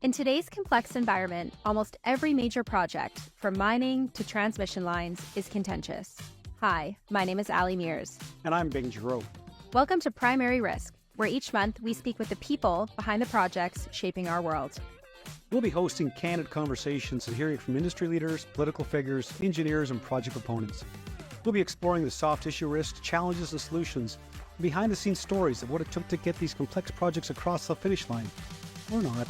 In today's complex environment, almost every major project, from mining to transmission lines, is contentious. Hi, my name is Allie Mears. And I'm Byng and Allie. Welcome to Primary Risk, where each month we speak with the people behind the projects shaping our world. We'll be hosting candid conversations and hearing from industry leaders, political figures, engineers, and project proponents. We'll be exploring the soft issue risks, challenges, and solutions, and behind-the-scenes stories of what it took to get these complex projects across the finish line. Or not.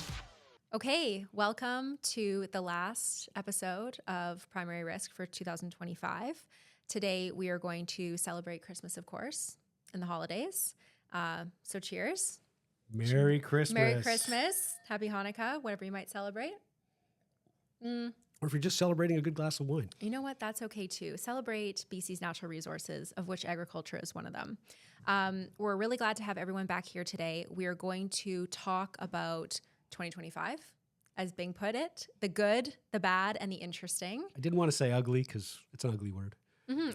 Okay, welcome to the last episode of Primary Risk for 2025. Today we are going to celebrate Christmas, of course, and the holidays. So cheers. Merry Christmas. Merry Christmas. Happy Hanukkah, whatever you might celebrate. Or if you're just celebrating a good glass of wine. You know what? That's okay too. Celebrate BC's natural resources, of which agriculture is one of them. We're really glad to have everyone back here today. We are going to talk about 2025, as Byng put it, the good, the bad, and the interesting. I didn't want to say ugly because it's an ugly word.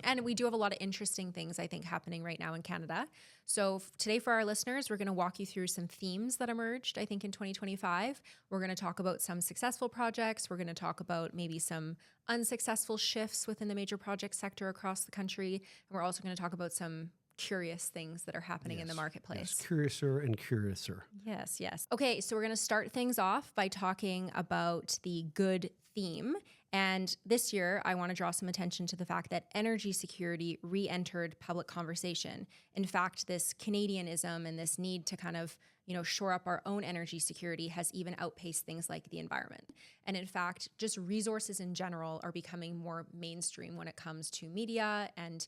And we do have a lot of interesting things, I think, happening right now in Canada. So today for our listeners, we're going to walk you through some themes that emerged, I think, in 2025. We're going to talk about some successful projects. We're going to talk about maybe some unsuccessful shifts within the major project sector across the country. And we're also going to talk about some curious things that are happening in the marketplace. Yes, curiouser and curiouser. Yes. Okay, so we're going to start things off by talking about the good theme. And this year, I want to draw some attention to the fact that energy security re-entered public conversation. In fact, this Canadianism and this need to kind of, shore up our own energy security has even outpaced things like the environment. And in fact, just resources in general are becoming more mainstream when it comes to media and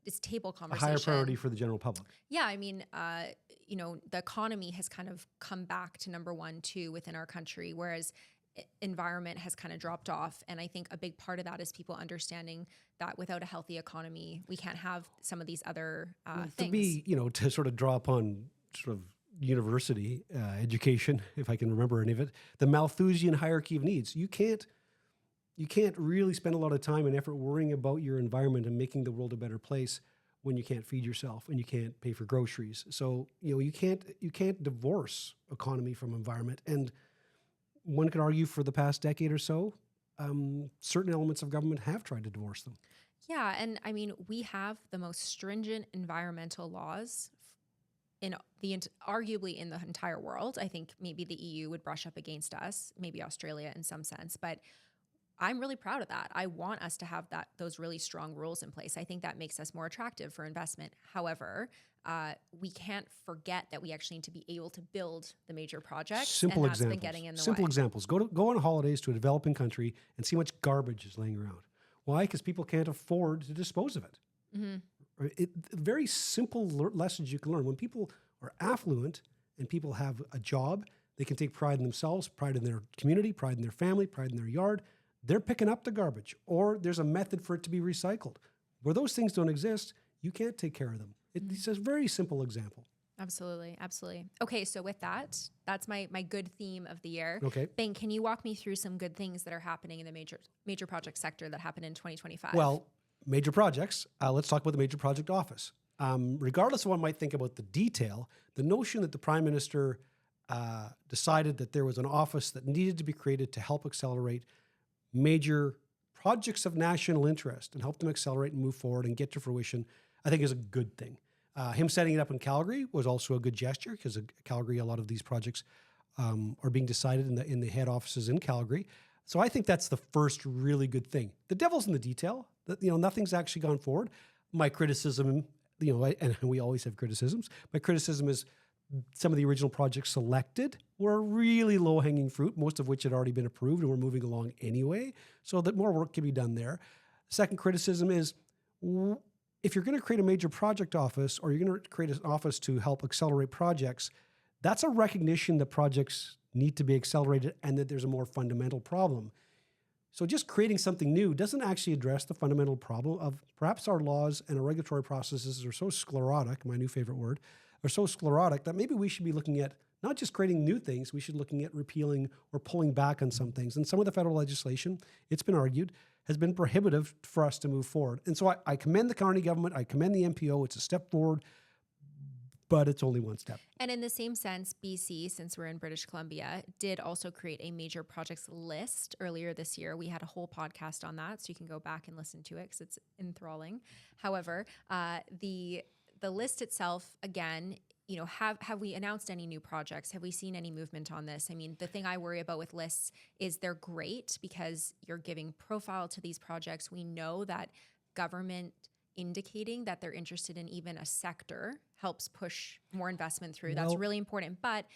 it's table conversation. A higher priority for the general public. Yeah, I mean, the economy has kind of come back to number one, too, within our country, whereas environment has kind of dropped off. And I think a big part of that is people understanding that without a healthy economy, we can't have some of these other things. To be, to sort of draw upon sort of university education, if I can remember any of it, the Malthusian hierarchy of needs. You can't really spend a lot of time and effort worrying about your environment and making the world a better place when you can't feed yourself and you can't pay for groceries. So, you can't divorce economy from environment. And one could argue for the past decade or so, certain elements of government have tried to divorce them. Yeah, and I mean, we have the most stringent environmental laws arguably in the entire world. I think maybe the EU would brush up against us, maybe Australia in some sense, but I'm really proud of that. I want us to have those really strong rules in place. I think that makes us more attractive for investment. However, we can't forget that we actually need to be able to build the major projects. Simple and that's examples. Been getting in the Simple way. examples. Go on holidays to a developing country and see how much garbage is laying around. Why? Because people can't afford to dispose of it. Very simple lessons you can learn. When people are affluent and people have a job, they can take pride in themselves, pride in their community, pride in their family, pride in their yard. They're picking up the garbage, or there's a method for it to be recycled. Where those things don't exist, you can't take care of them. It's a very simple example. Absolutely. Okay, so with that's my good theme of the year. Okay. Byng, can you walk me through some good things that are happening in the major project sector that happened in 2025? Well, major projects, let's talk about the Major Project Office. Regardless of what one might think about the detail, the notion that the Prime Minister decided that there was an office that needed to be created to help accelerate major projects of national interest and help them accelerate and move forward and get to fruition, I think is a good thing. Him setting it up in Calgary was also a good gesture because in Calgary, a lot of these projects are being decided in the head offices in Calgary. So I think that's the first really good thing. The devil's in the detail. Nothing's actually gone forward. My criticism, and we always have criticisms. My criticism is some of the original projects selected were really low-hanging fruit, most of which had already been approved and were moving along anyway, so that more work can be done there. Second criticism is, if you're going to create a major project office or you're going to create an office to help accelerate projects, that's a recognition that projects need to be accelerated and that there's a more fundamental problem. So just creating something new doesn't actually address the fundamental problem of perhaps our laws and our regulatory processes are so sclerotic, my new favorite word, are so sclerotic that maybe we should be looking at not just creating new things, we should be looking at repealing or pulling back on some things. And some of the federal legislation, it's been argued, has been prohibitive for us to move forward. And so I commend the county government, I commend the MPO, it's a step forward. but it's only one step. And in the same sense, BC, since we're in British Columbia, did also create a major projects list earlier this year. We had a whole podcast on that, so you can go back and listen to it because it's enthralling. However, the list itself, again, you know, have we announced any new projects? Have we seen any movement on this? I mean, the thing I worry about with lists is they're great because you're giving profile to these projects. We know that government indicating that they're interested in even a sector helps push more investment through. That's really important. But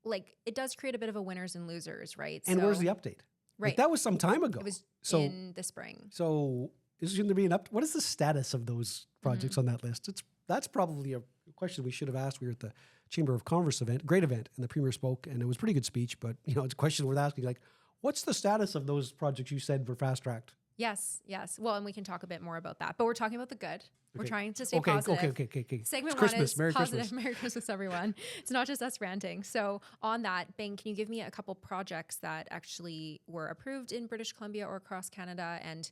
like, it does create a bit of a winners and losers, right? And where's the update? Right. Like, that was some time ago. It was in the spring. So shouldn't there be an what is the status of those projects on that list? That's probably a question we should have asked. We were at the Chamber of Commerce event, great event, and the Premier spoke, and it was a pretty good speech, but you know, it's a question worth asking, like, what's the status of those projects you said were fast-tracked? Yes. Well, and we can talk a bit more about that, but we're talking about the good. We're trying to stay Okay. positive. Okay. Segment It's 1 is Merry positive. Christmas. Merry Christmas, everyone. It's not just us ranting. So on that, Byng, can you give me a couple projects that actually were approved in British Columbia or across Canada, and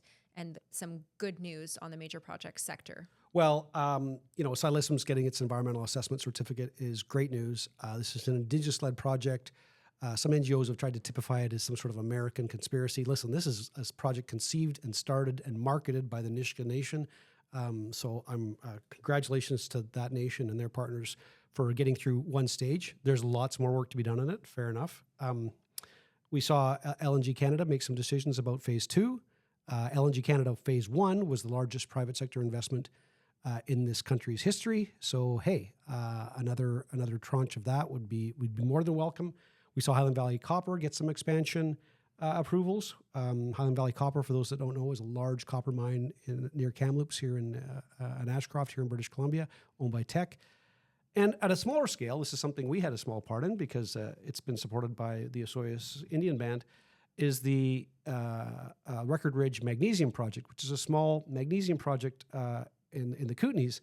some good news on the major projects sector? Well, you know, Silism's getting its environmental assessment certificate is great news. This is an Indigenous-led project. Some NGOs have tried to typify it as some sort of American conspiracy. Listen, this is a project conceived and started and marketed by the Nisga'a Nation. So I'm congratulations to that nation and their partners for getting through one stage. There's lots more work to be done on it. Fair enough. We saw LNG Canada make some decisions about phase 2. LNG Canada phase 1 was the largest private sector investment in this country's history. So, hey, another tranche of that would be more than welcome. We saw Highland Valley Copper get some expansion approvals. Highland Valley Copper, for those that don't know, is a large copper mine near Kamloops here in Ashcroft here in British Columbia, owned by Teck. And at a smaller scale, this is something we had a small part in because it's been supported by the Osoyoos Indian Band, is the Record Ridge Magnesium Project, which is a small magnesium project in the Kootenays.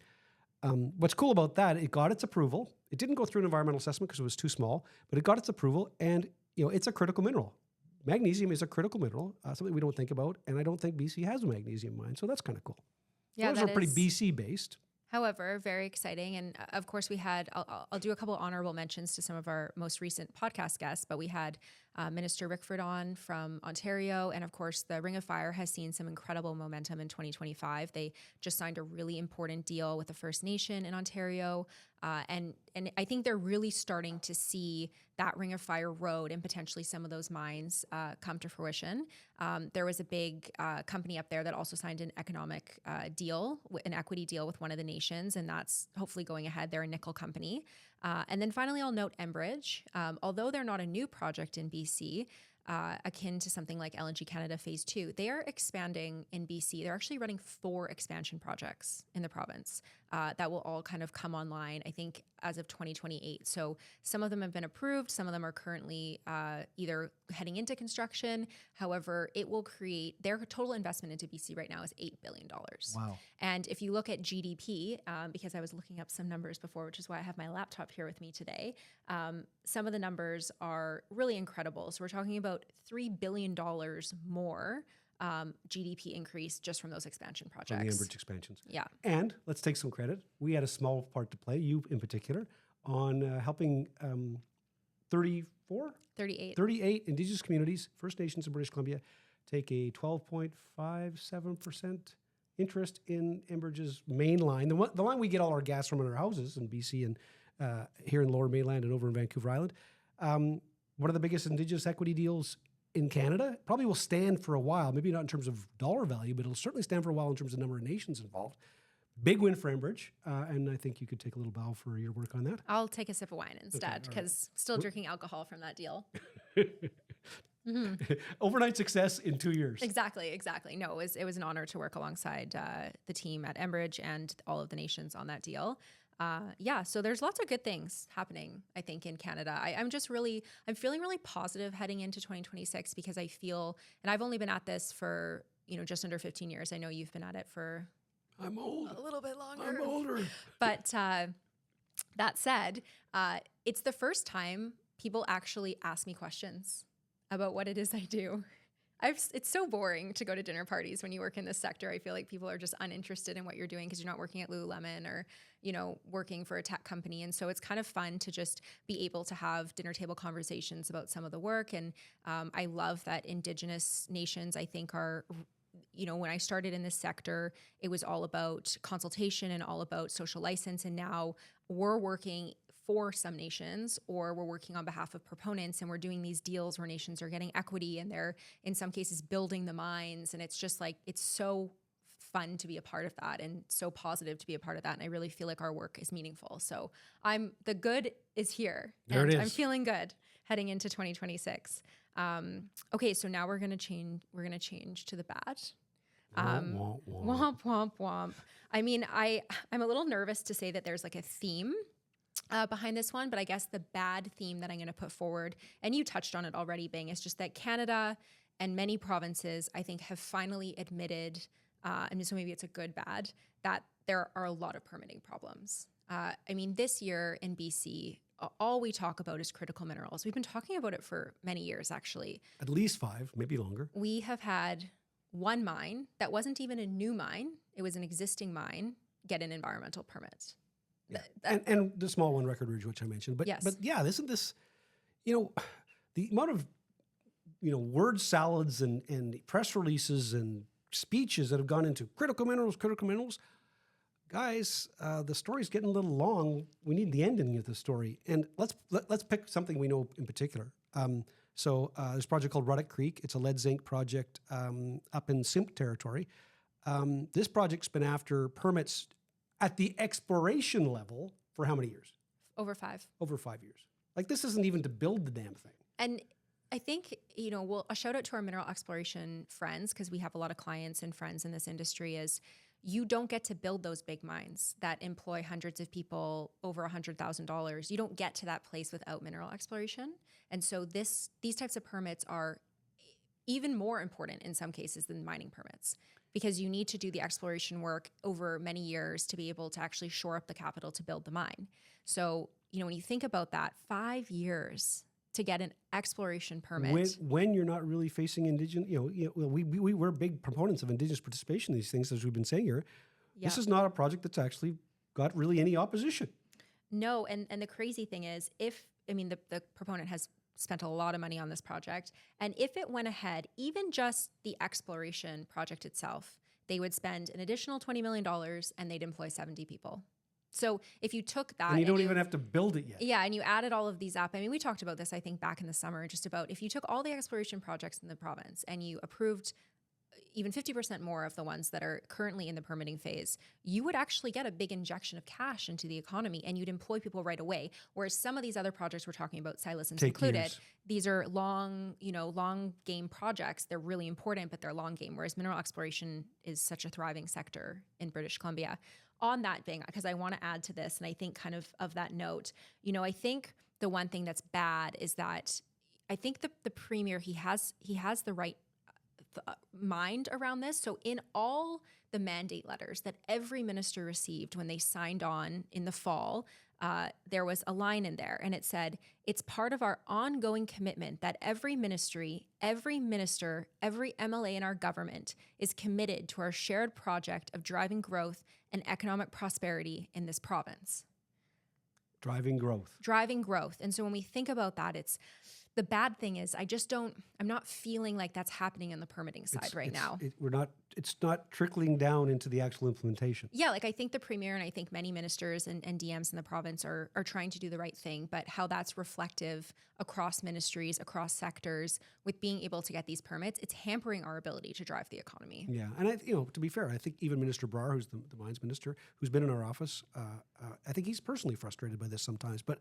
What's cool about that, it got its approval. It didn't go through an environmental assessment because it was too small, but it got its approval, and you know, it's a critical mineral. Magnesium is a critical mineral, something we don't think about, and I don't think BC has a magnesium mine, so that's kind of cool. Yeah, those are pretty BC based. However, very exciting. And of course, we had, I'll do a couple of honorable mentions to some of our most recent podcast guests, but we had Minister Rickford on from Ontario. And of course, the Ring of Fire has seen some incredible momentum in 2025. They just signed a really important deal with the First Nation in Ontario. And I think they're really starting to see that Ring of Fire road and potentially some of those mines come to fruition. There was a big company up there that also signed an economic deal, an equity deal with one of the nations, and that's hopefully going ahead. They're a nickel company. And then finally, I'll note Enbridge. Although they're not a new project in BC, akin to something like LNG Canada Phase 2, they are expanding in BC. They're actually running 4 expansion projects in the province that will all kind of come online, I think, as of 2028. So some of them have been approved. Some of them are currently either heading into construction. However, it will create, their total investment into BC right now is $8 billion. Wow. And if you look at GDP, because I was looking up some numbers before, which is why I have my laptop here with me today, some of the numbers are really incredible. So we're talking about $3 billion more GDP increase just from those expansion projects. From the Enbridge expansions. Yeah. And let's take some credit. We had a small part to play, you in particular, on helping 38 Indigenous communities, First Nations in British Columbia, take a 12.57% interest in Enbridge's main line, the line we get all our gas from in our houses in BC and here in Lower Mainland and over in Vancouver Island. One of the biggest Indigenous equity deals in Canada. Probably will stand for a while, maybe not in terms of dollar value, but it'll certainly stand for a while in terms of number of nations involved. Big win for Enbridge, and I think you could take a little bow for your work on that. I'll take a sip of wine instead because still drinking alcohol from that deal. Overnight success in 2 years. Exactly. No, it was an honor to work alongside the team at Enbridge and all of the nations on that deal. So there's lots of good things happening, I think, in Canada. I'm feeling really positive heading into 2026 because I feel, and I've only been at this for, just under 15 years. I know you've been at it for I'm old. A little bit longer. I'm older. But that said, it's the first time people actually ask me questions about what it is I do. It's so boring to go to dinner parties when you work in this sector. I feel like people are just uninterested in what you're doing because you're not working at Lululemon or, working for a tech company. And so it's kind of fun to just be able to have dinner table conversations about some of the work. And I love that Indigenous nations, I think, are, when I started in this sector, it was all about consultation and all about social license. And now we're working for some nations, or we're working on behalf of proponents, and we're doing these deals where nations are getting equity and they're in some cases building the mines. And it's just like, it's so fun to be a part of that and so positive to be a part of that. And I really feel like our work is meaningful. So the good is here. There it is. I'm feeling good heading into 2026. Okay. So now we're going to change to the bad. Womp, womp, womp. I mean, I'm a little nervous to say that there's like a theme behind this one, but I guess the bad theme that I'm going to put forward, and you touched on it already, Byng, is just that Canada and many provinces, I think, have finally admitted, and so maybe it's a good bad, that there are a lot of permitting problems. I mean, this year in BC, all we talk about is critical minerals. We've been talking about it for many years, actually. At least 5, maybe longer. We have had one mine that wasn't even a new mine. It was an existing mine, get an environmental permit. Yeah. And the small one, Record Ridge, which I mentioned. But yes. But yeah, isn't this, the amount of, word salads and press releases and speeches that have gone into critical minerals. Guys, the story's getting a little long. We need the ending of the story. And let's pick something we know in particular. So there's a project called Ruddock Creek. It's a lead zinc project up in Simp territory. This project's been after permits at the exploration level for how many years? Over 5. Over 5 years. Like, this isn't even to build the damn thing. And I think, a shout out to our mineral exploration friends, because we have a lot of clients and friends in this industry, is you don't get to build those big mines that employ hundreds of people over $100,000. You don't get to that place without mineral exploration. And so these types of permits are even more important in some cases than mining permits, because you need to do the exploration work over many years to be able to actually shore up the capital to build the mine. So, when you think about that, 5 years to get an exploration permit. When you're not really facing Indigenous, we're big proponents of Indigenous participation in these things, as we've been saying here. Yep. This is not a project that's actually got really any opposition. No, and the crazy thing is, the proponent has spent a lot of money on this project. And if it went ahead, even just the exploration project itself, they would spend an additional $20 million and they'd employ 70 people. So if you took that... And you don't even have to build it yet. Yeah, and you added all of these up. We talked about this, I think, back in the summer, just about if you took all the exploration projects in the province and you approved even 50% more of the ones that are currently in the permitting phase, you would actually get a big injection of cash into the economy and you'd employ people right away. Whereas some of these other projects we're talking about, Sileson's included, years. These are long game projects. They're really important, but they're long game. Whereas mineral exploration is such a thriving sector in British Columbia. On that, Byng, because I want to add to this, and I think kind of that note, I think the one thing that's bad is that I think the premier, he has the right mind around this. So in all the mandate letters that every minister received when they signed on in the fall, there was a line in there and it said, it's part of our ongoing commitment that every ministry, every minister, every MLA in our government is committed to our shared project of driving growth and economic prosperity in this province. Driving growth. And so when we think about that, the bad thing is I'm not feeling like that's happening on the permitting side now. It's not trickling down into the actual implementation. Yeah, I think the premier and I think many ministers and DMs in the province are trying to do the right thing, but how that's reflective across ministries, across sectors, with being able to get these permits, it's hampering our ability to drive the economy. Yeah, and to be fair, I think even Minister Brar, who's the mines minister, who's been in our office, I think he's personally frustrated by this sometimes. But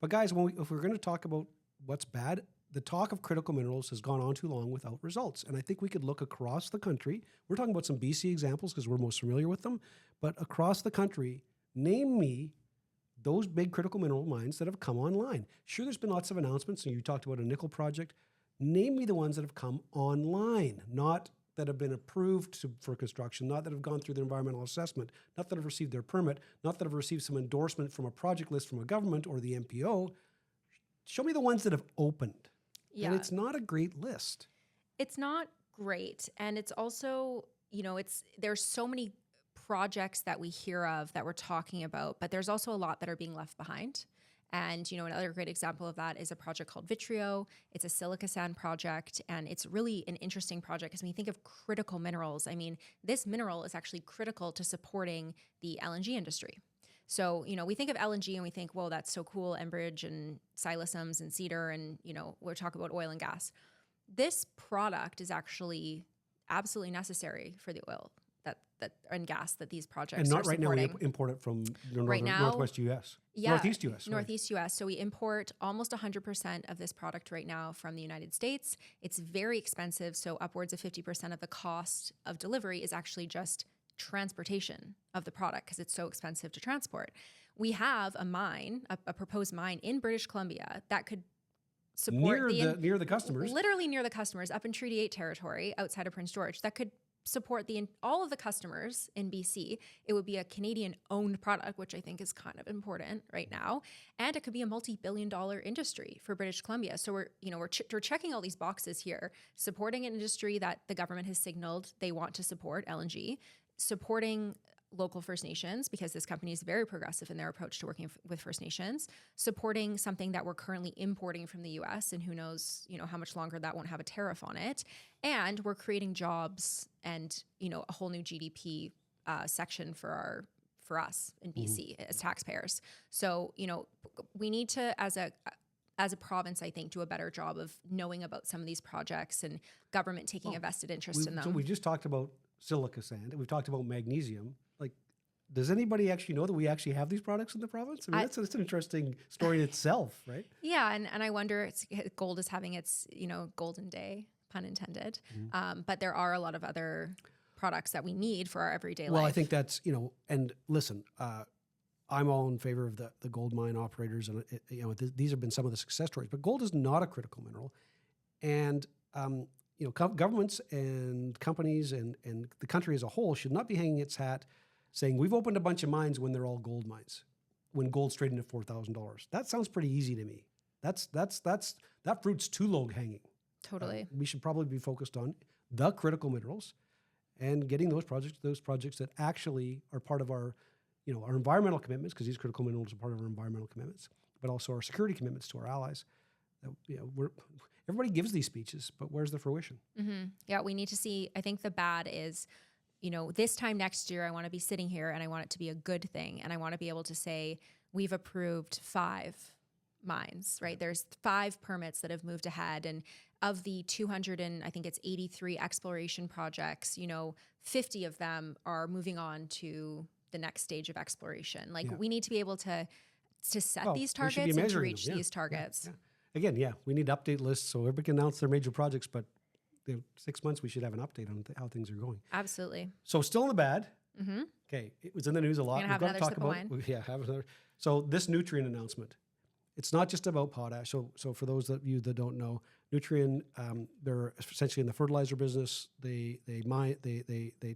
guys, if we're going to talk about what's bad, the talk of critical minerals has gone on too long without results. And I think we could look across the country. We're talking about some BC examples because we're most familiar with them. But across the country, name me those big critical mineral mines that have come online. Sure, there's been lots of announcements, and you talked about a nickel project. Name me the ones that have come online, not that have been approved for construction, not that have gone through their environmental assessment, not that have received their permit, not that have received some endorsement from a project list from a government or the MPO. Show me the ones that have opened. Yeah. And it's not a great list. It's not great. And it's also, there's so many projects that we hear of that we're talking about, but there's also a lot that are being left behind. And, another great example of that is a project called Vitrio. It's a silica sand project, and it's really an interesting project because when you think of critical minerals, I mean, this mineral is actually critical to supporting the LNG industry. So, we think of LNG and we think, whoa, that's so cool, Enbridge and siliciums and cedar, and, we're talking about oil and gas. This product is actually absolutely necessary for the oil and gas that these projects and not are right supporting. now we import it from Right now, northwest U.S. Yeah, Northeast U.S. sorry. Northeast U.S. So we import almost 100% of this product right now from the United States. It's very expensive, so upwards of 50% of the cost of delivery is actually just transportation of the product because it's so expensive to transport. We have a mine, a proposed mine in British Columbia that could support near the customers, literally near the customers, up in Treaty 8 territory outside of Prince George, that could support all of the customers in BC. It would be a Canadian-owned product, which I think is kind of important right now, and it could be a multi-billion-dollar industry for British Columbia. So we're checking all these boxes here, supporting an industry that the government has signaled they want to support, LNG, supporting local First Nations, because this company is very progressive in their approach to working with First Nations, supporting something that we're currently importing from the US, and who knows, how much longer that won't have a tariff on it. And we're creating jobs and, a whole new GDP section for us in BC as taxpayers. So, we need to, as a province, I think, do a better job of knowing about some of these projects and government taking a vested interest in them. So we just talked about silica sand, and we've talked about magnesium. Like, does anybody actually know that we actually have these products in the province? I mean, that's an interesting story in itself, right? Yeah, and I wonder, gold is having its, golden day, pun intended. But there are a lot of other products that we need for our everyday life. Well, I think that's, and listen, I'm all in favor of the gold mine operators, and these have been some of the success stories. But gold is not a critical mineral, and governments and companies and the country as a whole should not be hanging its hat saying we've opened a bunch of mines when they're all gold mines, when gold's trading at $4,000. That sounds pretty easy to me. That fruit's too low hanging. Totally. We should probably be focused on the critical minerals and getting those projects that actually are part of our environmental commitments, because these critical minerals are part of our environmental commitments, but also our security commitments to our allies. Everybody gives these speeches, but where's the fruition? Mm-hmm. Yeah, we need to see. I think the bad is, this time next year, I want to be sitting here and I want it to be a good thing. And I want to be able to say, we've approved 5 mines, right? There's 5 permits that have moved ahead. And of the 200 and I think it's 83 exploration projects, 50 of them are moving on to the next stage of exploration. We need to be able to set these targets and to reach these targets. Yeah. Again, we need update lists so everybody can announce their major projects, but 6 months we should have an update on how things are going. Absolutely. So still in the bad. Mm-hmm. Okay, it was in the news a lot. We've got to talk about. Have another. So this Nutrien announcement, it's not just about potash. So for those of you that don't know, Nutrien, they're essentially in the fertilizer business. They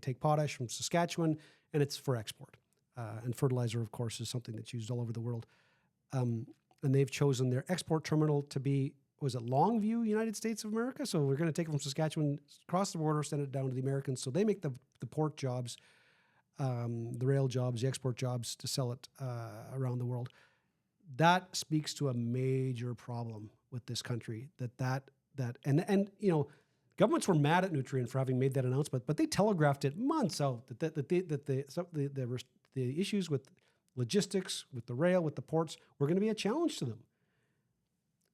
take potash from Saskatchewan, and it's for export. And fertilizer, of course, is something that's used all over the world. And they've chosen their export terminal to be, was it Longview, United States of America? So we're going to take it from Saskatchewan, cross the border, send it down to the Americans. So they make the port jobs, the rail jobs, the export jobs to sell it around the world. That speaks to a major problem with this country. And governments were mad at Nutrien for having made that announcement, but they telegraphed it months out that the issues with logistics, with the rail, with the ports, were going to be a challenge to them.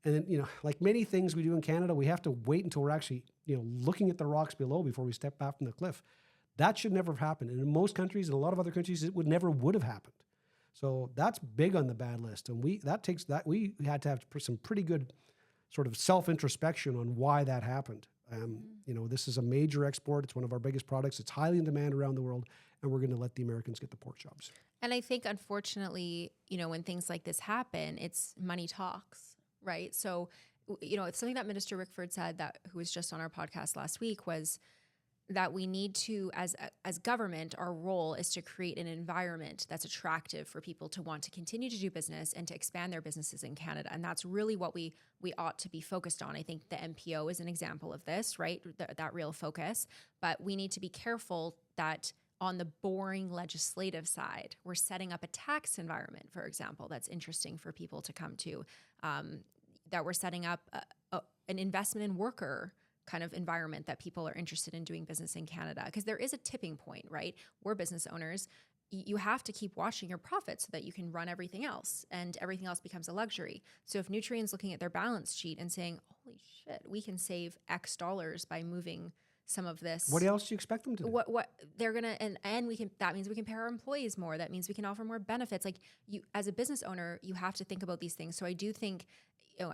And then, like many things we do in Canada, we have to wait until we're actually, looking at the rocks below before we step back from the cliff. That should never have happened. And in most countries, and a lot of other countries, it would have happened. So that's big on the bad list. And we had to have some pretty good sort of self-introspection on why that happened. This is a major export. It's one of our biggest products. It's highly in demand around the world, and we're going to let the Americans get the port jobs. And I think, unfortunately, when things like this happen, it's money talks, right? So, it's something that Minister Rickford said, who was just on our podcast last week, was that we need to, as government, our role is to create an environment that's attractive for people to want to continue to do business and to expand their businesses in Canada. And that's really what we ought to be focused on. I think the MPO is an example of this, right? That real focus. But we need to be careful that on the boring legislative side, we're setting up a tax environment, for example, that's interesting for people to come to, that we're setting up an investment in worker kind of environment that people are interested in doing business in Canada. Because there is a tipping point, right? We're business owners. You have to keep watching your profits so that you can run everything else, and everything else becomes a luxury. So if Nutrien's looking at their balance sheet and saying, holy shit, we can save X dollars by moving some of this. What else do you expect them to do? What they're gonna, and we can, that means we can pay our employees more. That means we can offer more benefits. Like, you, as a business owner, you have to think about these things. So I do think,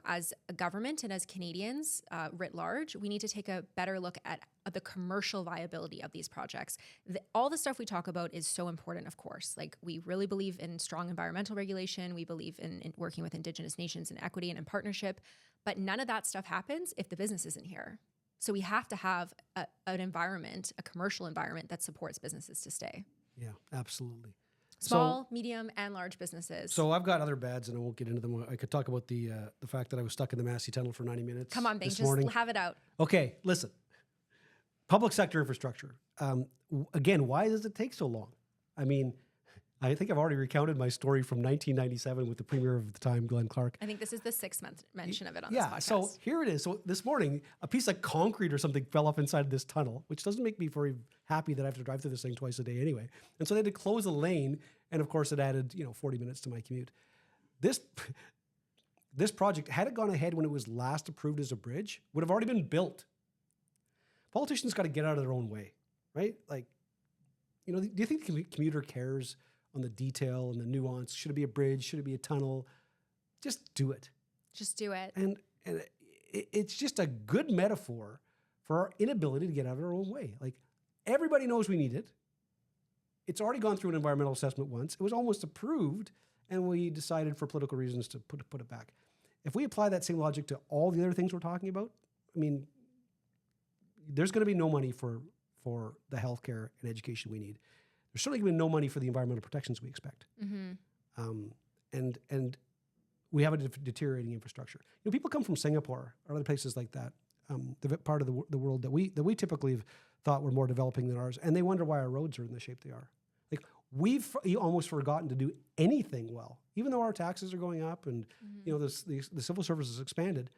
as a government and as Canadians writ large, we need to take a better look at the commercial viability of these projects. All the stuff we talk about is so important, of course. Like, we really believe in strong environmental regulation. We believe in working with Indigenous nations and equity and in partnership. But none of that stuff happens if the business isn't here. So we have to have an environment, a commercial environment that supports businesses to stay. Yeah, absolutely. Small, medium, and large businesses. So I've got other bads, and I won't get into them. I could talk about the fact that I was stuck in the Massey Tunnel for 90 minutes. Come on, Byng, just morning. have it out. Okay, listen. Public sector infrastructure. Again, why does it take so long? I mean, I think I've already recounted my story from 1997 with the premier of the time, Glenn Clark. I think this is the sixth mention of it on this podcast. Yeah, so here it is. So this morning, a piece of concrete or something fell off inside this tunnel, which doesn't make me very happy that I have to drive through this thing twice a day anyway. And so they had to close a lane, and of course it added 40 minutes to my commute. This project, had it gone ahead when it was last approved as a bridge, would have already been built. Politicians got to get out of their own way, right? Like, do you think the commuter cares on the detail and the nuance? Should it be a bridge? Should it be a tunnel? Just do it. Just do it. And it's just a good metaphor for our inability to get out of our own way. Like, everybody knows we need it. It's already gone through an environmental assessment once. It was almost approved, and we decided for political reasons to put it back. If we apply that same logic to all the other things we're talking about, I mean, there's going to be no money for the healthcare and education we need. There's certainly going to be no money for the environmental protections we expect. Mm-hmm. And we have a deteriorating infrastructure. People come from Singapore or other places like that, the part of the world that we typically have thought were more developing than ours, and they wonder why our roads are in the shape they are. Like, we've almost forgotten to do anything well, even though our taxes are going up and the civil service has expanded.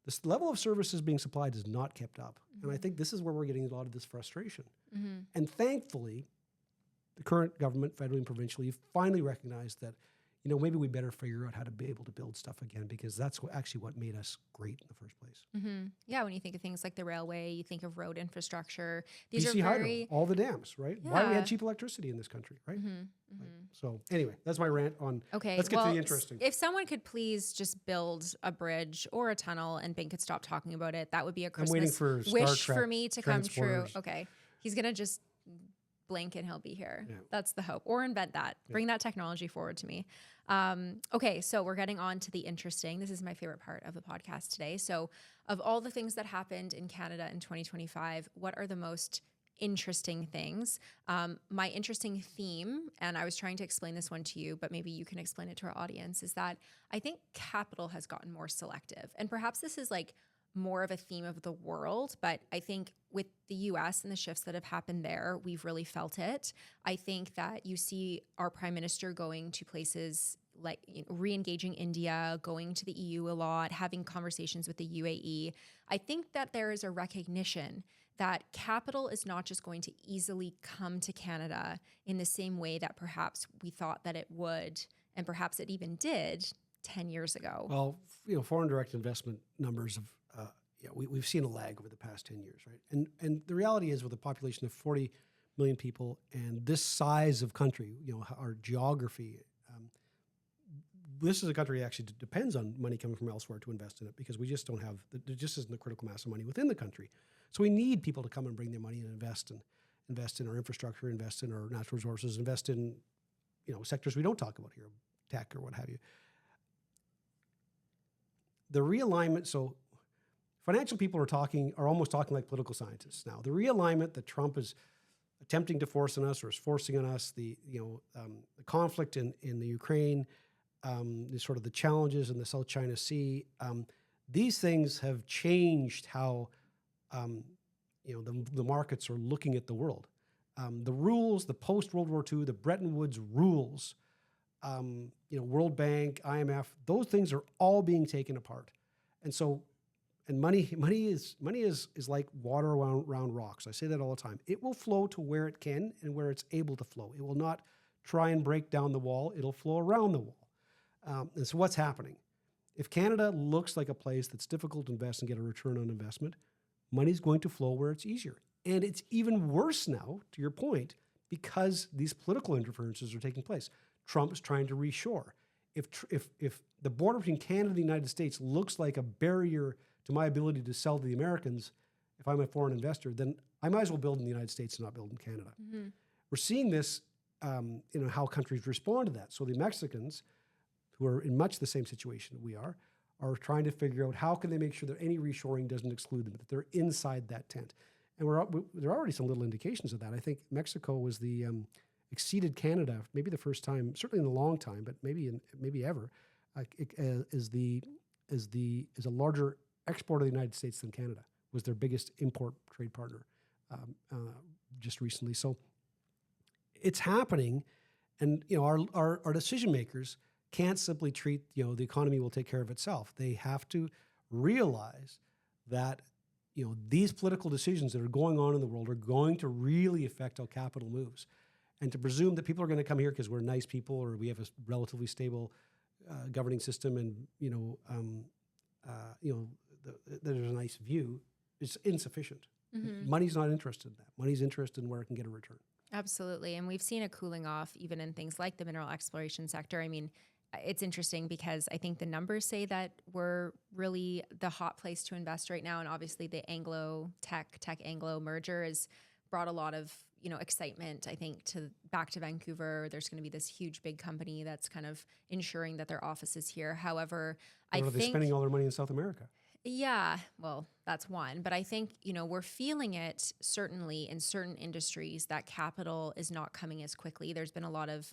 This level of services being supplied is not kept up, and I think this is where we're getting a lot of this frustration. And thankfully, the current government, federally and provincially, finally recognized that, maybe we better figure out how to be able to build stuff again, because that's actually what made us great in the first place. Mm-hmm. Yeah, when you think of things like the railway, you think of road infrastructure. These BC are very... Hydro, all the dams, right? Yeah. Why we had cheap electricity in this country, right? So anyway, that's my rant on... Okay, let's get to the interesting. If someone could please just build a bridge or a tunnel and Byng could stop talking about it, that would be a Christmas wish for me to come true. Okay, he's going to just... blink and he'll be here. Yeah. That's the hope. Or invent that. Yeah. Bring that technology forward to me. Okay, so we're getting on to the interesting. This is my favorite part of the podcast today. So of all the things that happened in Canada in 2025, what are the most interesting things? My interesting theme, and I was trying to explain this one to you, but maybe you can explain it to our audience, is that I think capital has gotten more selective. And perhaps this is like more of a theme of the world, but I think with the US and the shifts that have happened there, we've really felt it. I think that you see our prime minister going to places like re-engaging India, going to the EU a lot, having conversations with the UAE. I think that there is a recognition that capital is not just going to easily come to Canada in the same way that perhaps we thought that it would, and perhaps it even did 10 years ago. Well, foreign direct investment numbers have we've seen a lag over the past 10 years, right? And the reality is, with a population of 40 million people and this size of country, our geography, this is a country that actually depends on money coming from elsewhere to invest in it, because we just don't have, there just isn't a critical mass of money within the country. So we need people to come and bring their money and invest in our infrastructure, invest in our natural resources, invest in, sectors we don't talk about here, tech or what have you. The realignment, so financial people are almost talking like political scientists now. The realignment that Trump is attempting to force on us or is forcing on us, the conflict in the Ukraine, the sort of the challenges in the South China Sea, these things have changed how the markets are looking at the world. The rules, the post-World War II, the Bretton Woods rules, World Bank, IMF, those things are all being taken apart. And so, and money is like water around rocks. I say that all the time. It will flow to where it can and where it's able to flow. It will not try and break down the wall. It'll flow around the wall. And so what's happening? If Canada looks like a place that's difficult to invest and get a return on investment, money's going to flow where it's easier. And it's even worse now, to your point, because these political interferences are taking place. Trump is trying to reshore. If the border between Canada and the United States looks like a barrier to my ability to sell to the Americans, if I'm a foreign investor, then I might as well build in the United States and not build in Canada. Mm-hmm. We're seeing this, how countries respond to that. So the Mexicans, who are in much the same situation that we are trying to figure out how can they make sure that any reshoring doesn't exclude them, that they're inside that tent. And there are already some little indications of that. I think Mexico was exceeded Canada, maybe the first time, certainly in a long time, but maybe ever, is a larger exporter of the United States than Canada. Was their biggest import trade partner just recently. So it's happening, and our decision makers can't simply treat the economy will take care of itself. They have to realize that these political decisions that are going on in the world are going to really affect how capital moves. And to presume that people are going to come here because we're nice people or we have a relatively stable governing system and there's a nice view is insufficient. Mm-hmm. Money's not interested in that. Money's interested in where it can get a return. Absolutely. And we've seen a cooling off even in things like the mineral exploration sector. I mean, it's interesting because I think the numbers say that we're really the hot place to invest right now. And obviously the Anglo merger has brought a lot of, excitement, I think, back to Vancouver. There's going to be this huge big company that's kind of ensuring that their office is here. However, I think... Are they spending all their money in South America? Yeah, well, that's one. But I think, we're feeling it certainly in certain industries that capital is not coming as quickly. There's been a lot of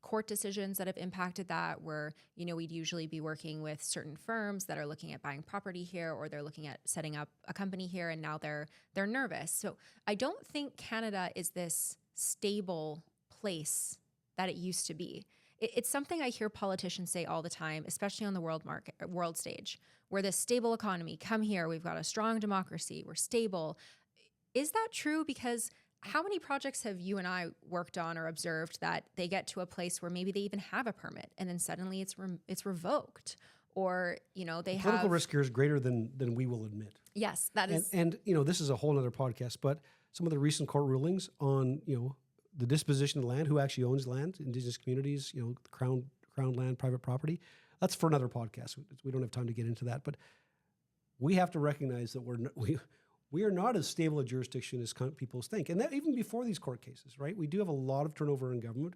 court decisions that have impacted that where, we'd usually be working with certain firms that are looking at buying property here or they're looking at setting up a company here and now they're nervous. So I don't think Canada is this stable place that it used to be. It's something I hear politicians say all the time, especially on the world stage. We're this stable economy. Come here. We've got a strong democracy. We're stable. Is that true? Because how many projects have you and I worked on or observed that they get to a place where maybe they even have a permit and then suddenly it's revoked, or they have political risk here is greater than we will admit. Yes, that is. And this is a whole other podcast, but some of the recent court rulings on the disposition of land, who actually owns land, Indigenous communities, crown land, private property. That's for another podcast. We don't have time to get into that, but we have to recognize that we are not as stable a jurisdiction as people think. And that even before these court cases, right? We do have a lot of turnover in government.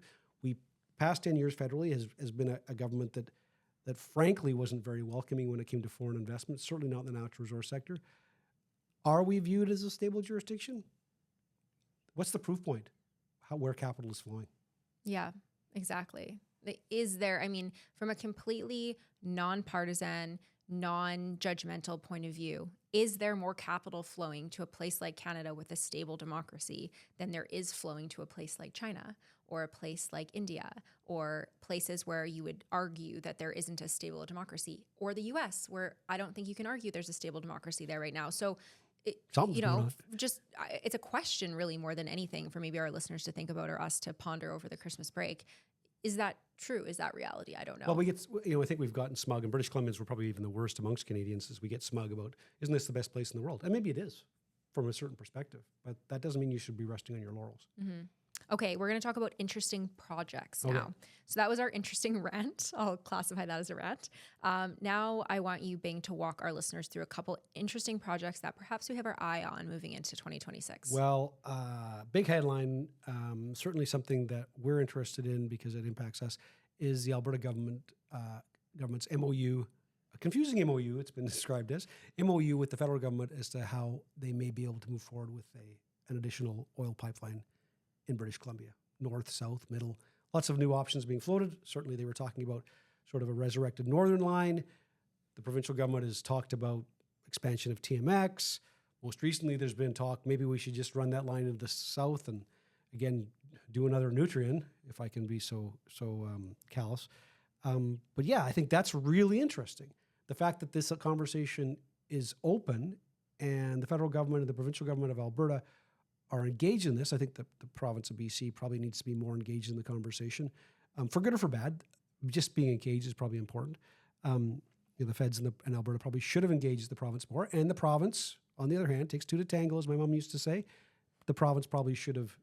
Past 10 years federally has been a government that frankly wasn't very welcoming when it came to foreign investment, certainly not in the natural resource sector. Are we viewed as a stable jurisdiction? What's the proof point? Where capital is flowing? Yeah, exactly. Is there, from a completely nonpartisan, non-judgmental point of view, is there more capital flowing to a place like Canada with a stable democracy than there is flowing to a place like China or a place like India or places where you would argue that there isn't a stable democracy, or the US, where I don't think you can argue there's a stable democracy there right now? So it's a question really more than anything for maybe our listeners to think about or us to ponder over the Christmas break. Is that true? Is that reality? I don't know. Well, I think we've gotten smug, and British Columbians were probably even the worst amongst Canadians as we get smug about, isn't this the best place in the world? And maybe it is from a certain perspective, but that doesn't mean you should be resting on your laurels. Mm-hmm. Okay, we're going to talk about interesting projects now. So that was our interesting rant. I'll classify that as a rant. Now I want you, Byng, to walk our listeners through a couple interesting projects that perhaps we have our eye on moving into 2026. Well, big headline, certainly something that we're interested in because it impacts us, is the Alberta government's MOU, a confusing MOU, it's been described as, MOU with the federal government as to how they may be able to move forward with an additional oil pipeline in British Columbia, north, south, middle. Lots of new options being floated. Certainly they were talking about sort of a resurrected northern line. The provincial government has talked about expansion of TMX. Most recently, there's been talk, maybe we should just run that line into the south and, again, do another Nutrien, if I can be so callous. But yeah, I think that's really interesting. The fact that this conversation is open and the federal government and the provincial government of Alberta are engaged in this. I think the province of BC probably needs to be more engaged in the conversation. For good or for bad, just being engaged is probably important. The feds and Alberta probably should have engaged the province more. And the province, on the other hand, takes two to tango, as my mom used to say. The province probably should have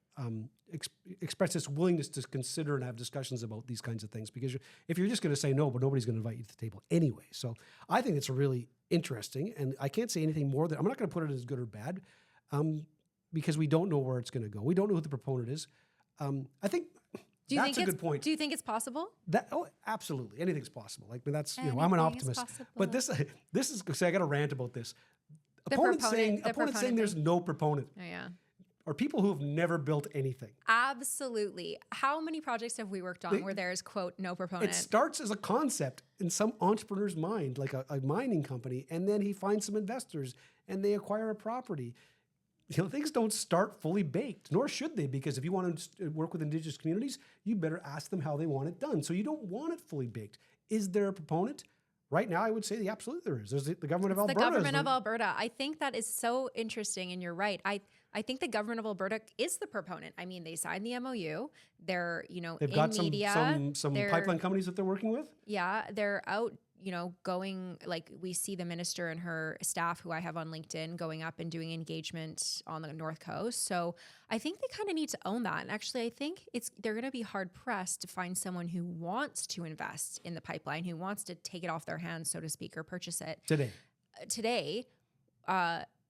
expressed its willingness to consider and have discussions about these kinds of things. Because if you're just going to say no, but nobody's going to invite you to the table anyway. So I think it's really interesting. And I can't say anything more than, I'm not going to put it as good or bad because we don't know where it's going to go. We don't know who the proponent is. I think that's a good point. Do you think it's possible? Absolutely. Anything's possible. Like, that's, I'm an optimist. But this is, say, I got to rant about this. Opponents saying there's no proponent. Oh, yeah. Are people who have never built anything. Absolutely. How many projects have we worked on where there's, quote, no proponent? It starts as a concept in some entrepreneur's mind, like a mining company, and then he finds some investors and they acquire a property. Things don't start fully baked, nor should they, because if you want to work with Indigenous communities, you better ask them how they want it done. So you don't want it fully baked. Is there a proponent? Right now, I would say absolutely there is. There's the government of Alberta. The government of Alberta. I think that is so interesting, and you're right. I think the government of Alberta is the proponent. I mean, they signed the MOU. They're, they've got some pipeline companies that they're working with. Yeah, they're out, going, like, we see the minister and her staff, who I have on LinkedIn, going up and doing engagement on the North Coast. So I think they kind of need to own that. And actually, I think they're going to be hard pressed to find someone who wants to invest in the pipeline, who wants to take it off their hands, so to speak, or purchase it today.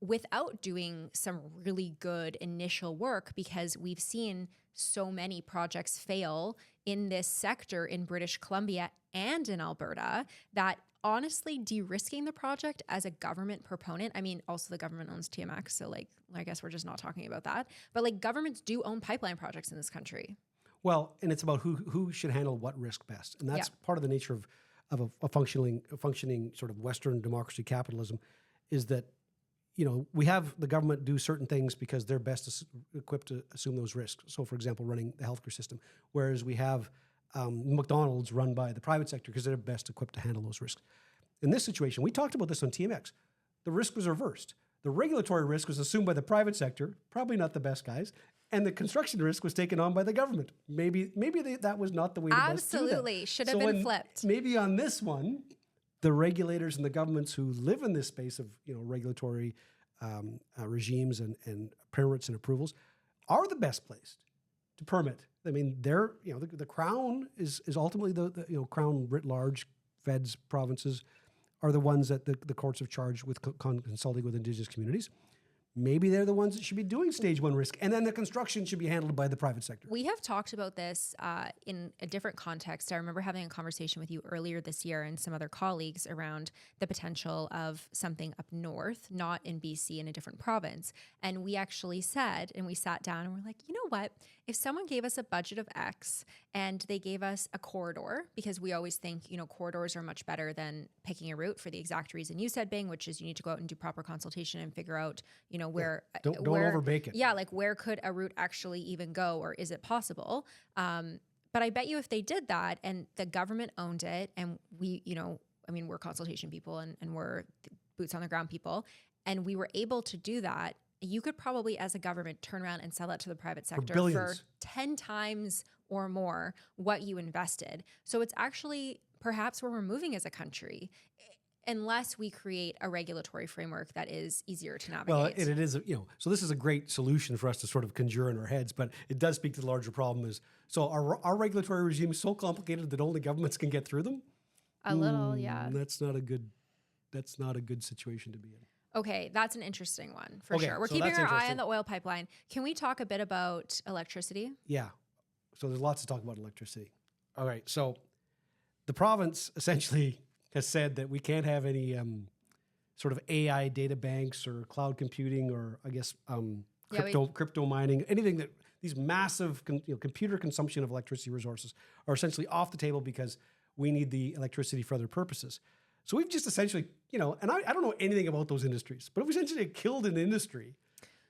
Without doing some really good initial work, because we've seen so many projects fail in this sector in British Columbia and in Alberta, that honestly, de-risking the project as a government proponent, I mean, also the government owns TMX, so I guess we're just not talking about that. But governments do own pipeline projects in this country. Well, and it's about who should handle what risk best. And that's part of the nature of a functioning sort of Western democracy capitalism, is that we have the government do certain things because they're best equipped to assume those risks. So, for example, running the healthcare system, whereas we have McDonald's run by the private sector because they're best equipped to handle those risks. In this situation, we talked about this on TMX. The risk was reversed. The regulatory risk was assumed by the private sector, probably not the best guys, and the construction risk was taken on by the government. Maybe that was not the way to best do that. Absolutely, should have been flipped. Maybe on this one, the regulators and the governments who live in this space of regulatory regimes and permits and approvals are the best placed to permit. I mean, they're the Crown is ultimately the Crown writ large, feds, provinces are the ones that the courts have charged with consulting with Indigenous communities. Maybe they're the ones that should be doing stage one risk, and then the construction should be handled by the private sector. We have talked about this in a different context. I remember having a conversation with you earlier this year and some other colleagues around the potential of something up north, not in BC, in a different province. And we actually said, and we sat down and we're like, you know what? If someone gave us a budget of X and they gave us a corridor, because we always think, corridors are much better than picking a route for the exact reason you said, Byng, which is you need to go out and do proper consultation and figure out, where don't overbake it. Yeah, where could a route actually even go, or is it possible? But I bet you if they did that and the government owned it, and we, we're consultation people and we're boots on the ground people, and we were able to do that, you could probably, as a government, turn around and sell that to the private sector for 10 times or more what you invested. So it's actually perhaps where we're moving as a country, unless we create a regulatory framework that is easier to navigate. Well, and it is, so this is a great solution for us to sort of conjure in our heads, but it does speak to the larger problem is, so our regulatory regime is so complicated that only governments can get through them? A little, yeah. That's not a good situation to be in. Okay, that's an interesting one for sure. We're keeping our eye on the oil pipeline. Can we talk a bit about electricity? Yeah. So there's lots to talk about electricity. All right. So the province essentially has said that we can't have any sort of AI data banks or cloud computing or I guess crypto mining, anything that these massive computer consumption of electricity resources are essentially off the table because we need the electricity for other purposes. So we've just essentially, and I don't know anything about those industries, but we essentially killed an industry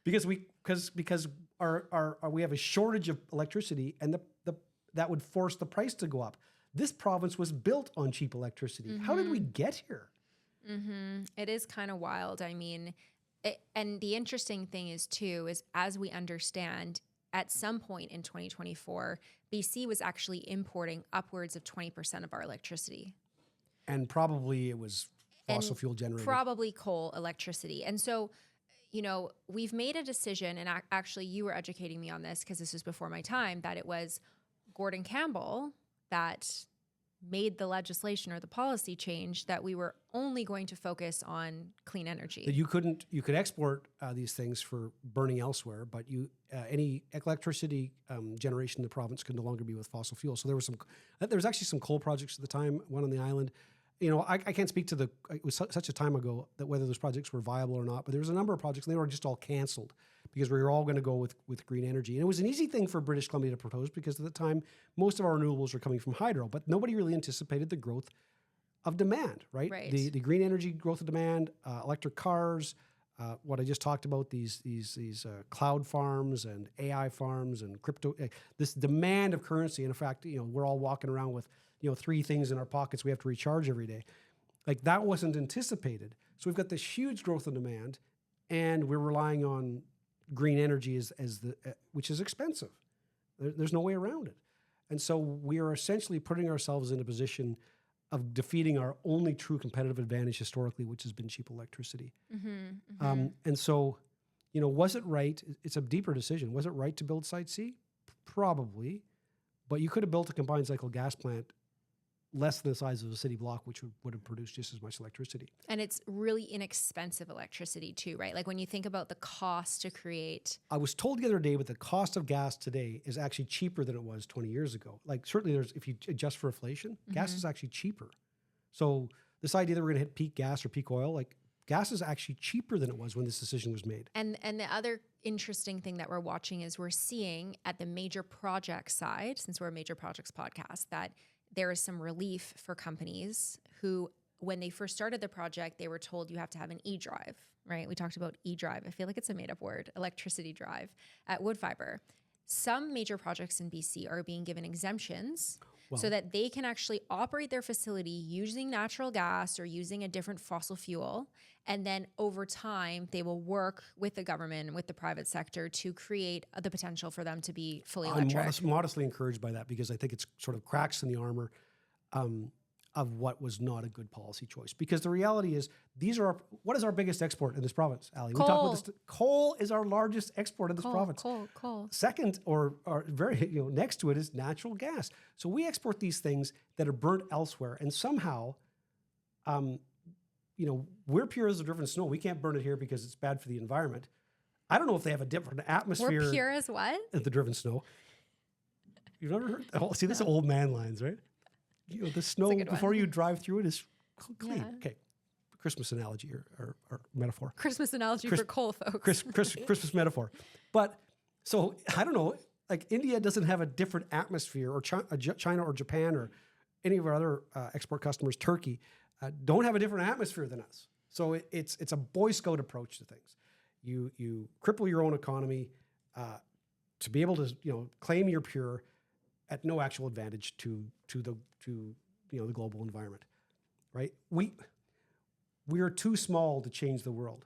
because we have a shortage of electricity, and that would force the price to go up. This province was built on cheap electricity. Mm-hmm. How did we get here? Mm-hmm. It is kind of wild. I mean, and the interesting thing is as we understand, at some point in 2024, BC was actually importing upwards of 20% of our electricity. And probably it was fossil fuel generated. Probably coal electricity. And so, we've made a decision, and actually you were educating me on this because this was before my time, that it was Gordon Campbell that made the legislation or the policy change that we were only going to focus on clean energy. That you could export these things for burning elsewhere, but any electricity generation in the province could no longer be with fossil fuel. So there was actually some coal projects at the time, one on the island. I can't speak to it was such a time ago that whether those projects were viable or not, but there was a number of projects and they were just all canceled because we were all going to go with green energy. And it was an easy thing for British Columbia to propose because at the time, most of our renewables were coming from hydro, but nobody really anticipated the growth of demand, right? The green energy growth of demand, electric cars, what I just talked about, these cloud farms and AI farms and crypto, this demand of currency. And in fact, we're all walking around with 3 things in our pockets we have to recharge every day. Like that wasn't anticipated. So we've got this huge growth in demand, and we're relying on green energy which is expensive. There's no way around it. And so we are essentially putting ourselves in a position of defeating our only true competitive advantage historically, which has been cheap electricity. Mm-hmm, mm-hmm. And so, was it right? It's a deeper decision. Was it right to build Site C? Probably. But you could have built a combined cycle gas plant less than the size of a city block, which would have produced just as much electricity. And it's really inexpensive electricity too, right? Like when you think about the cost to create. I was told the other day, but the cost of gas today is actually cheaper than it was 20 years ago. Like certainly if you adjust for inflation, gas is actually cheaper. So this idea that we're going to hit peak gas or peak oil, like gas is actually cheaper than it was when this decision was made. And the other interesting thing that we're watching is we're seeing at the major project side, since we're a major projects podcast, that there is some relief for companies who, when they first started the project, they were told you have to have an e-drive, right? We talked about e-drive. I feel like it's a made-up word, electricity drive at Woodfibre. Some major projects in BC are being given exemptions so that they can actually operate their facility using natural gas or using a different fossil fuel. And then over time, they will work with the government and with the private sector to create the potential for them to be fully electric. I'm modestly encouraged by that because I think it's sort of cracks in the armor of what was not a good policy choice. Because the reality is, what is our biggest export in this province, Allie? Coal. We talk about this. Coal is our largest export in this province. Coal. Second, or very next to it is natural gas. So we export these things that are burnt elsewhere, and somehow, we're pure as the driven snow. We can't burn it here because it's bad for the environment. I don't know if they have a different atmosphere. We're pure as what? The driven snow. You've never heard? See, this is old man lines, right? The snow before you drive through it is clean. Yeah. Okay. Christmas analogy or metaphor. Christmas analogy for coal, folks. Christmas metaphor. But so I don't know, like India doesn't have a different atmosphere, or China or Japan or any of our other export customers, Turkey, don't have a different atmosphere than us. So it's a Boy Scout approach to things. You cripple your own economy to be able to claim you're pure at no actual advantage to the global environment, right? We are too small to change the world,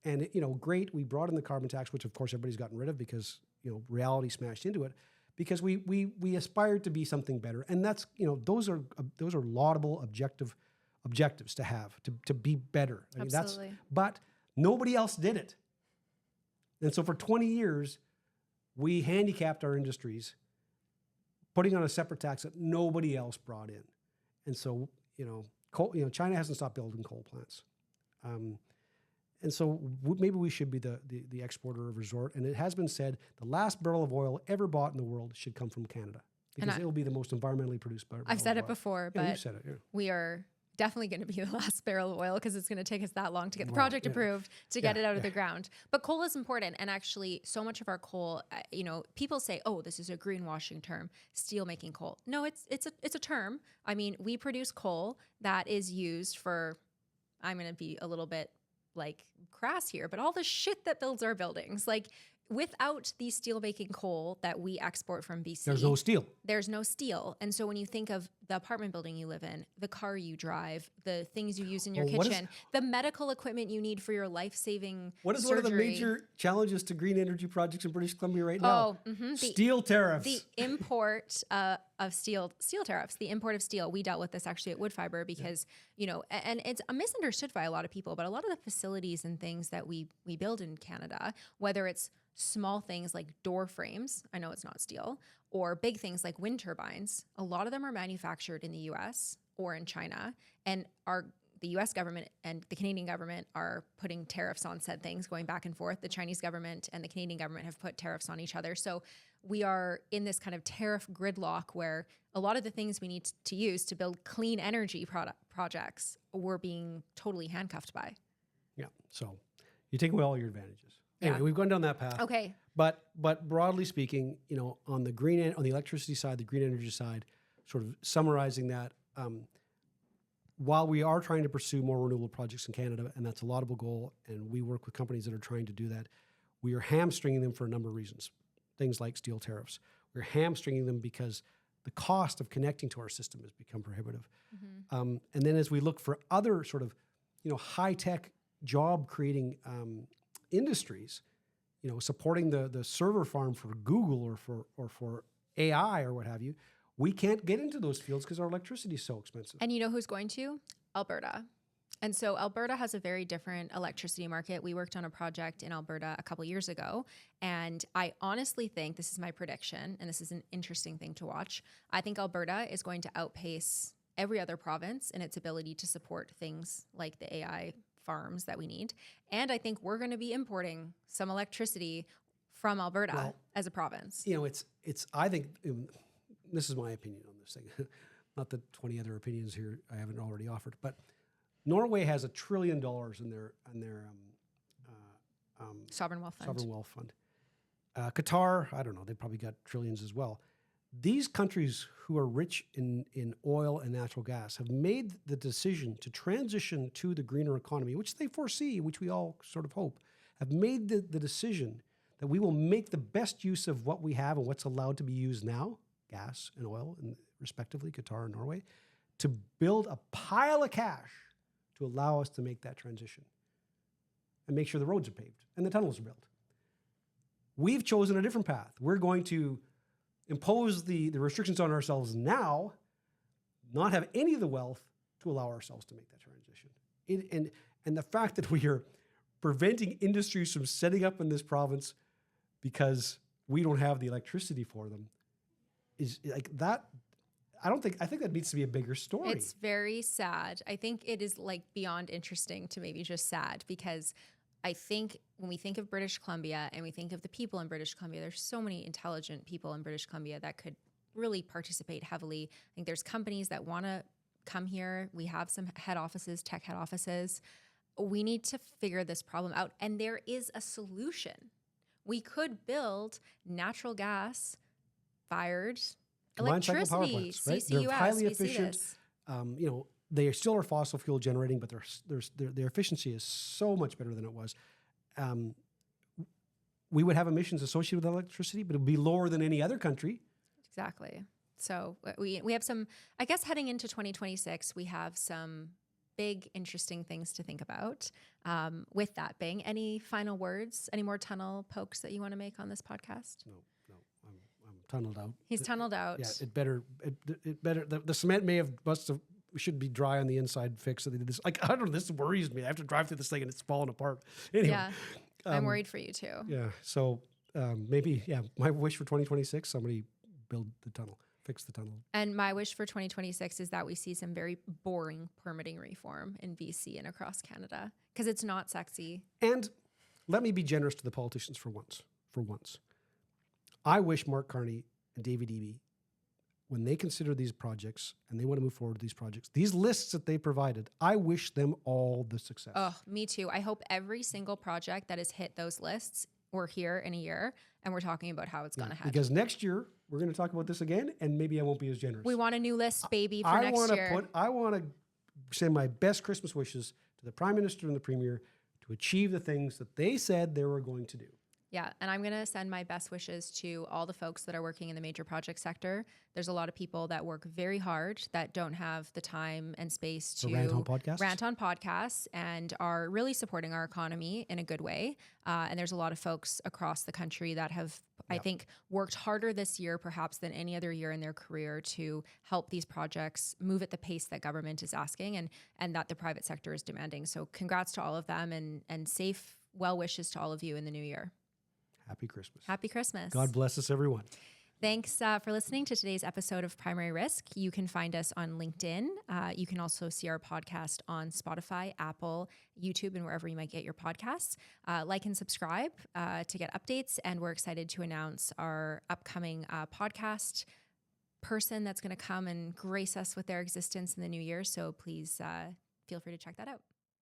and great. We brought in the carbon tax, which of course everybody's gotten rid of because reality smashed into it. Because we aspired to be something better, and that's those are laudable objectives to have to be better. I mean, Absolutely. But nobody else did it, and so for 20 years, we handicapped our industries, putting on a separate tax that nobody else brought in. And so, coal, China hasn't stopped building coal plants. And so maybe we should be the exporter of resort. And it has been said the last barrel of oil ever bought in the world should come from Canada because it will be the most environmentally produced barrel. I've said it before, but you've said it, we are definitely going to be the last barrel of oil because it's going to take us that long to get the project approved to get it out of the ground. But coal is important. And actually, so much of our coal, people say, oh, this is a greenwashing term, steel making coal. No, it's a term. I mean, we produce coal that is used for, I'm going to be a little bit like crass here, but all the shit that builds our buildings, like without the steel making coal that we export from BC, There's no steel. There's no steel. And so when you think of the apartment building you live in, the car you drive, the things you use in your kitchen, the medical equipment you need for your life-saving What is surgery. one of the major challenges to green energy projects in British Columbia right now? Steel tariffs. The import of steel tariffs, the import of steel. We dealt with this actually at Wood Fiber because, and it's misunderstood by a lot of people, but a lot of the facilities and things that we build in Canada, whether it's small things like door frames, I know it's not steel, or big things like wind turbines, a lot of them are manufactured in the US or in China, and the US government and the Canadian government are putting tariffs on said things, going back and forth. The Chinese government and the Canadian government have put tariffs on each other. So we are in this kind of tariff gridlock where a lot of the things we need to use to build clean energy projects we're being totally handcuffed by. Yeah, so you take away all your advantages. Anyway, we've gone down that path. Okay. But broadly speaking, on the on the electricity side, the green energy side, sort of summarizing that, while we are trying to pursue more renewable projects in Canada, and that's a laudable goal, and we work with companies that are trying to do that, we are hamstringing them for a number of reasons. Things like steel tariffs. We're hamstringing them because the cost of connecting to our system has become prohibitive. And then as we look for other sort of, high-tech job-creating industries, supporting the server farm for Google or for AI or what have you, we can't get into those fields because our electricity is so expensive. And you know who's going to? Alberta. And so Alberta has a very different electricity market. We worked on a project in Alberta a couple years ago, and I honestly think, this is my prediction, and this is an interesting thing to watch, I think Alberta is going to outpace every other province in its ability to support things like the AI farms that we need. And I think we're going to be importing some electricity from Alberta as a province. I think, this is my opinion on this thing, not the 20 other opinions here I haven't already offered, but Norway has $1 trillion in their sovereign wealth fund. Qatar, I don't know, they probably got trillions as well. These countries who are rich in oil and natural gas have made the decision to transition to the greener economy, which they foresee, which we all sort of hope, have made the decision that we will make the best use of what we have and what's allowed to be used now, gas and oil, and respectively, Qatar and Norway, to build a pile of cash to allow us to make that transition and make sure the roads are paved and the tunnels are built. We've chosen a different path. We're going to impose the restrictions on ourselves now, not have any of the wealth to allow ourselves to make that transition. And the fact that we are preventing industries from setting up in this province because we don't have the electricity for them is like that. I think that needs to be a bigger story. It's very sad. I think it is like beyond interesting to maybe just sad, because I think when we think of British Columbia and we think of the people in British Columbia, there's so many intelligent people in British Columbia that could really participate heavily. I think there's companies that want to come here. We have some head offices, tech head offices. We need to figure this problem out. And there is a solution. We could build natural gas fired electricity, power plants, right? CCUS, they're highly efficient. They still are fossil fuel generating, but their efficiency is so much better than it was. We would have emissions associated with electricity, but it would be lower than any other country. Exactly. So we have some, I guess heading into 2026, we have some big, interesting things to think about. With that, Byng, any final words, any more tunnel pokes that you want to make on this podcast? No. I'm tunneled out. He's tunneled out. Yeah, it better. The cement should be dry on the inside. Fix it. This, I don't know. This worries me. I have to drive through this thing and it's falling apart. Anyway, yeah, I'm worried for you too. Yeah. So maybe my wish for 2026: somebody build the tunnel, fix the tunnel. And my wish for 2026 is that we see some very boring permitting reform in BC and across Canada, because it's not sexy. And let me be generous to the politicians for once. I wish Mark Carney and David Eby when they consider these projects and they want to move forward with these projects, these lists that they provided, I wish them all the success. Oh, me too. I hope every single project that has hit those lists, we're here in a year and we're talking about how it's gone ahead. Because next year we're going to talk about this again, and maybe I won't be as generous. We want a new list, baby, for next year. I want to send my best Christmas wishes to the Prime Minister and the Premier to achieve the things that they said they were going to do. Yeah, and I'm going to send my best wishes to all the folks that are working in the major project sector. There's a lot of people that work very hard that don't have the time and space to rant on podcasts and are really supporting our economy in a good way. And there's a lot of folks across the country that have, I think, worked harder this year perhaps than any other year in their career to help these projects move at the pace that government is asking and that the private sector is demanding. So congrats to all of them and safe well wishes to all of you in the new year. Happy Christmas. Happy Christmas. God bless us, everyone. Thanks for listening to today's episode of Primary Risk. You can find us on LinkedIn. You can also see our podcast on Spotify, Apple, YouTube, and wherever you might get your podcasts. Like and subscribe to get updates. And we're excited to announce our upcoming podcast person that's going to come and grace us with their existence in the new year. So please feel free to check that out.